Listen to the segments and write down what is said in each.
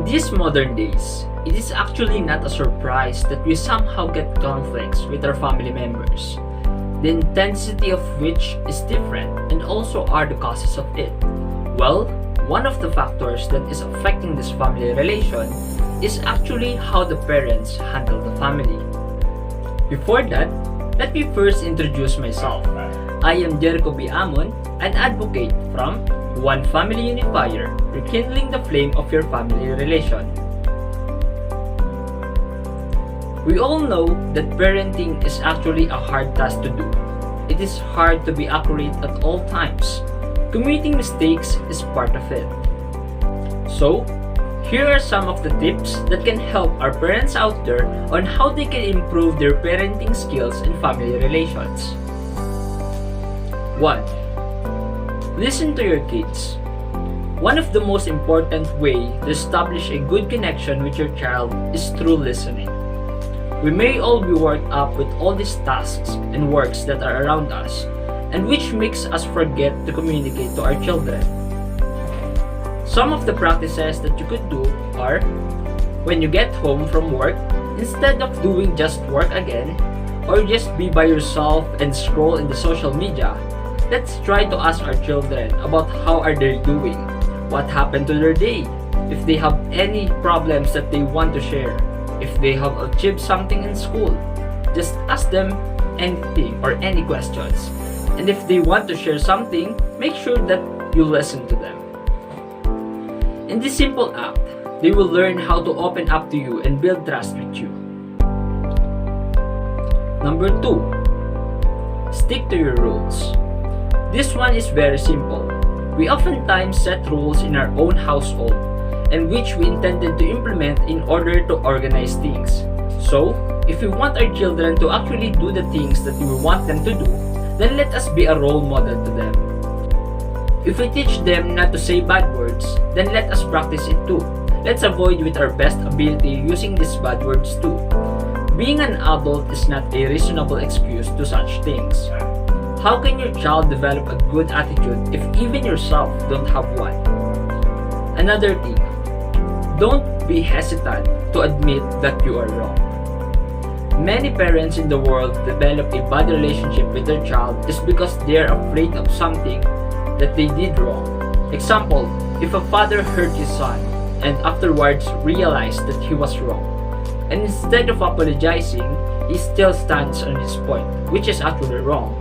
In these modern days, it is actually not a surprise that we somehow get conflicts with our family members, the intensity of which is different and also are the causes of it. Well, one of the factors that is affecting this family relation is actually how the parents handle the family. Before that, let me first introduce myself. I am Jericho B. Amon, an advocate from One Family Unifier, rekindling the flame of your family relation. We all know that parenting is actually a hard task to do. It is hard to be accurate at all times. Committing mistakes is part of it. So, here are some of the tips that can help our parents out there on how they can improve their parenting skills and family relations. 1. Listen to your kids. One of the most important ways to establish a good connection with your child is through listening. We may all be worked up with all these tasks and works that are around us, and which makes us forget to communicate to our children. Some of the practices that you could do are, when you get home from work, instead of doing just work again, or just be by yourself and scroll in the social media, let's try to ask our children about how are they doing, what happened to their day, if they have any problems that they want to share, if they have achieved something in school. Just ask them anything or any questions. And if they want to share something, make sure that you listen to them. In this simple act, they will learn how to open up to you and build trust with you. Number 2. Stick to your rules. This one is very simple. We oftentimes set rules in our own household and which we intended to implement in order to organize things. So, if we want our children to actually do the things that we want them to do, then let us be a role model to them. If we teach them not to say bad words, then let us practice it too. Let's avoid with our best ability using these bad words too. Being an adult is not a reasonable excuse to such things. How can your child develop a good attitude if even yourself don't have one? Another thing, don't be hesitant to admit that you are wrong. Many parents in the world develop a bad relationship with their child just because they are afraid of something that they did wrong. Example, if a father hurt his son and afterwards realized that he was wrong, and instead of apologizing, he still stands on his point, which is actually wrong,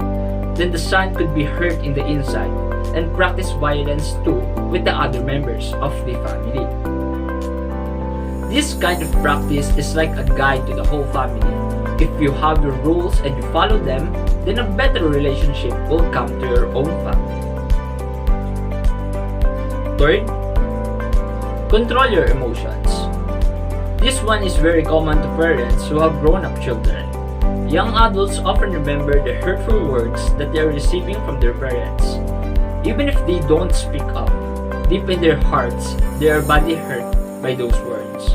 then the son could be hurt in the inside and practice violence too with the other members of the family. This kind of practice is like a guide to the whole family. If you have your rules and you follow them, then a better relationship will come to your own family. Third, control your emotions. This one is very common to parents who have grown-up children. Young adults often remember the hurtful words that they are receiving from their parents. Even if they don't speak up, deep in their hearts, they are badly hurt by those words.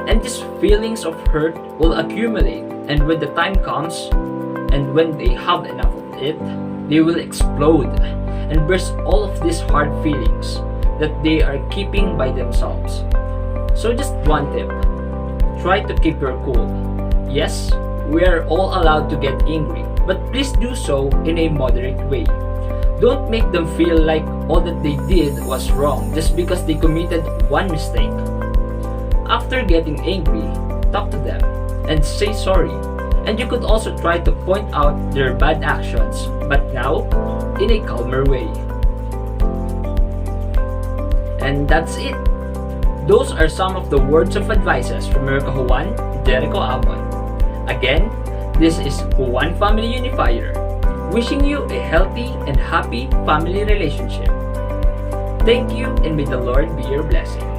And these feelings of hurt will accumulate, and when the time comes, and when they have enough of it, they will explode and burst all of these hard feelings that they are keeping by themselves. So just one tip, try to keep your cool. Yes, we are all allowed to get angry, but please do so in a moderate way. Don't make them feel like all that they did was wrong just because they committed one mistake. After getting angry, talk to them and say sorry. And you could also try to point out their bad actions, but now in a calmer way. And that's it. Those are some of the words of advices from your kahuan, Jericho Amon. Again, this is One Family Unifier, wishing you a healthy and happy family relationship. Thank you, and may the Lord be your blessing.